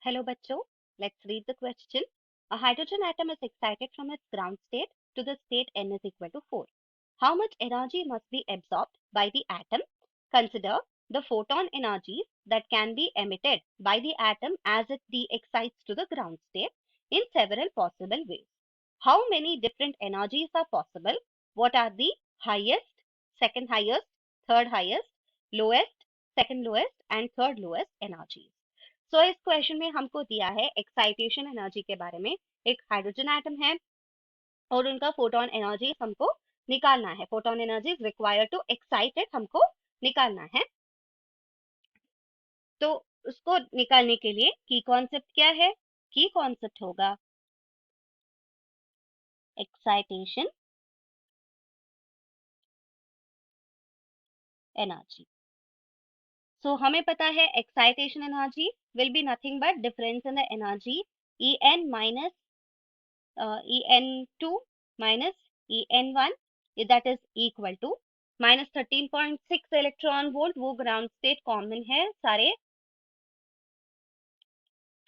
Hello bachcho, let's read the question. A hydrogen atom is excited from its ground state to the state n is equal to 4. How much energy must be absorbed by the atom? Consider the photon energies that can be emitted by the atom as it de-excites to the ground state in several possible ways. How many different energies are possible? What are the highest, second highest, third highest, lowest, second lowest and third lowest energies? सो इस question में हमको दिया है excitation energy के बारे में। एक hydrogen atom है और उनका फोटोन एनर्जी हमको निकालना है। Photon energy is required to excite it, हमको निकालना है। तो उसको निकालने के लिए की कॉन्सेप्ट क्या है? की कॉन्सेप्ट होगा एक्साइटेशन एनर्जी। सो हमें पता है excitation energy will be nothing but difference in the energy En minus En2 minus En1 that is equal to minus 13.6 electron volt. वो ग्राउंड स्टेट कॉमन है सारे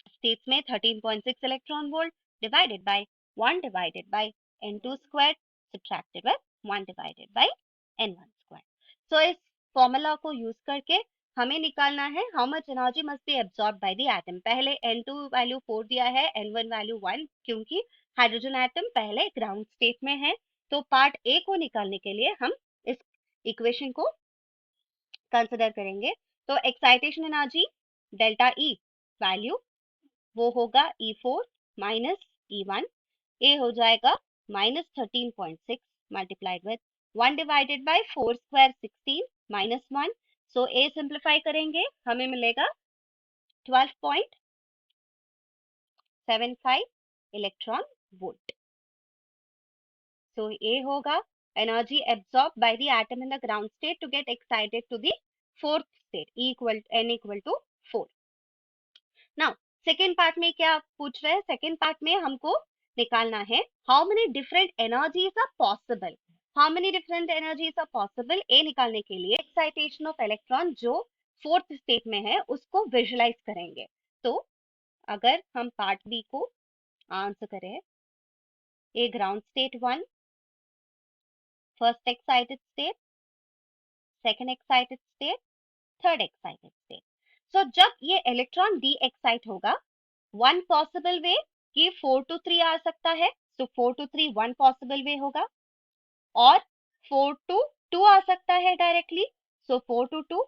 स्टेट्स में 13.6 electron volt divided by 1 divided by N2 square subtracted by 1 divided by N1 square. So इस formula को use करके हमें निकालना है how much energy must be absorb by the atom. पहले N2 वैल्यू 4 दिया है, N1 वैल्यू 1, क्योंकि हाइड्रोजन एटम पहले ग्राउंड स्टेट में है। तो पार्ट ए को निकालने के लिए हम इस इक्वेशन को कंसिडर करेंगे। तो excitation energy delta E value वो होगा E4 माइनस E1, ए हो जाएगा minus 13.6 multiplied with 1 divided bye 4 square 16 minus 1। So A simplify करेंगे हमें मिलेगा 12.75 इलेक्ट्रॉन वोल्ट। सो ए होगा energy absorbed by the atom in the ground state to get excited to the fourth state, E equal n equal to 4. Now second part में क्या पूछ रहे हैं? Second part में हमको निकालना है how many different energies are possible. How many different energies are possible ए निकालने के लिए एक्साइटेशन ऑफ इलेक्ट्रॉन जो फोर्थ स्टेट में है उसको विजुलाइज करेंगे। तो अगर हम पार्ट बी को आंसर करें, a ground state 1, first excited state, second excited state, third excited state. So जब ये इलेक्ट्रॉन डी एक्साइट होगा, वन पॉसिबल वे कि 4 to 3 आ सकता है। So 4 to 3 one possible way होगा, और 4 to 2 आ सकता है डायरेक्टली। सो 4 to 2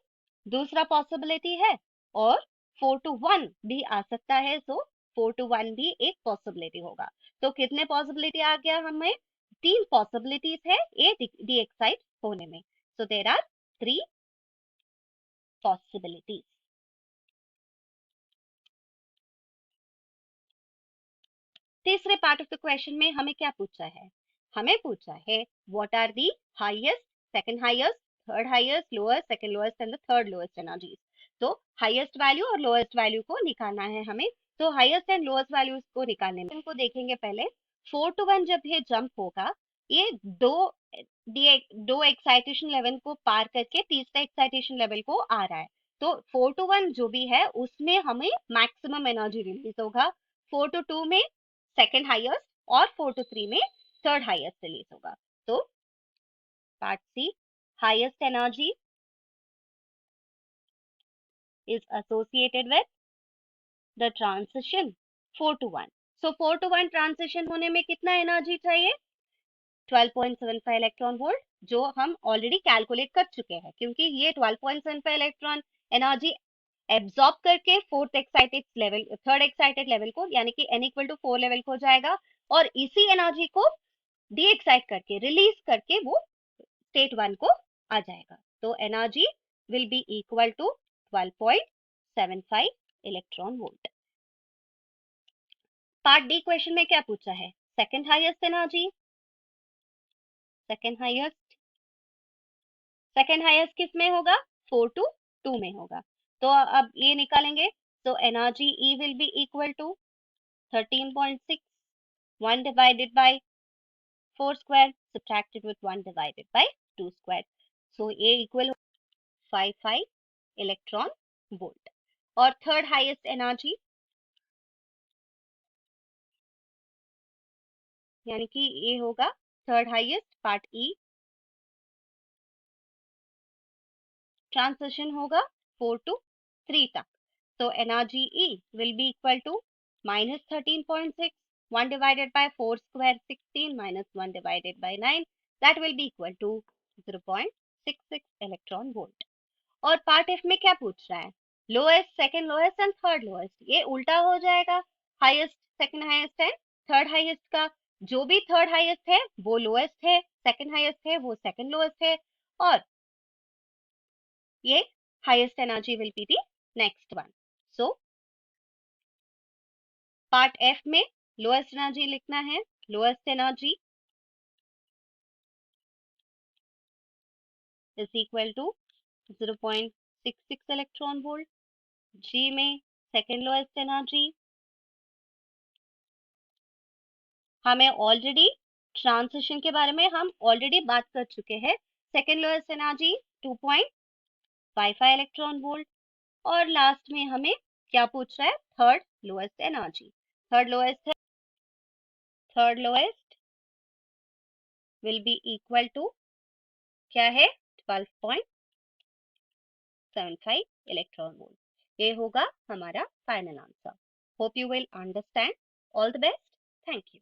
दूसरा पॉसिबिलिटी है, और 4 to 1 भी आ सकता है। सो 4 to 1 भी एक पॉसिबिलिटी होगा। तो कितने पॉसिबिलिटी आ गया? हमें 3 पॉसिबिलिटीज है ए डी एक्साइट होने में। So there are 3 possibilities. तीसरे पार्ट ऑफ द क्वेश्चन में हमें क्या पूछा है? हमें पूछा है what are the highest, second highest, third highest, lowest, second lowest and the third lowest energies. तो हाईएस्ट वैल्यू और लोएस्ट वैल्यू को निकालना है हमें। तो हाईएस्ट एंड लोएस्ट वैल्यूज को निकालने में इनको देखेंगे पहले। 4 to 1 जब ये जंप होगा, ये दो एक्साइटेशन लेवल को पार करके तीसरे एक्साइटेशन लेवल को आ रहा है। तो 4 to 1 जो भी है उसमें हमें मैक्सिमम एनर्जी रिलीज होगा। 4 to 2 में सेकेंड हाईएस्ट, और 4 to 3 में थर्ड हाईएस्ट रिलीज होगा। तो part C, highest energy is associated with the transition 4 to 1. So 4 to 1 transition होने में कितना एनर्जी चाहिए? 12.75 इलेक्ट्रॉन वोल्ट, जो हम ऑलरेडी कैलकुलेट कर चुके हैं, क्योंकि ये 12.75 इलेक्ट्रॉन एनर्जी एब्सॉर्ब करके fourth excited level, third excited level को यानी कि n इक्वल टू 4 लेवल को जाएगा, और इसी एनर्जी को डी एक्साइट करके रिलीज करके वो स्टेट 1 को आ जाएगा। तो energy will be equal to 12.75 electron volt. Part D question में क्या पूछा है? Second highest energy, second highest किस में होगा? 4 to 2 में होगा। तो अब ये निकालेंगे। तो energy E will be equal to 13.6, 1 divided by 4 square subtracted with 1 divided by 2 square. So A equal 55 electron volt. और थर्ड हाईएस्ट एनर्जी यानी कि ए होगा थर्ड हाईएस्ट, पार्ट ई ट्रांजिशन होगा 4 to 3 तक। So energy E will be equal to minus 13.6, 1 divided by 4 square 16 minus 1 divided by 9, that will be equal to 0.66 electron volt। और part F में क्या पूछ रहा है, lowest, second lowest and third lowest, ये उल्टा हो जाएगा, highest second highest and third highest का। जो भी थर्ड हाईएस्ट है वो लोएस्ट है, सेकंड हाईएस्ट है वो सेकंड लोएस्ट है, और ये highest energy will be the next one। So part F में lowest energy लिखना है, lowest energy is equal to 0.66 electron volt। G में second lowest energy, हमें ऑलरेडी ट्रांजिशन के बारे में हम ऑलरेडी बात कर चुके हैं। Second lowest energy 2.55 electron volt, और लास्ट में हमें क्या पूछ रहा है, third lowest energy. Third lowest है, third lowest will be equal to क्या है, 12.75 इलेक्ट्रॉन वोल्ट। ये होगा हमारा final answer. Hope you will understand. All the best. Thank you.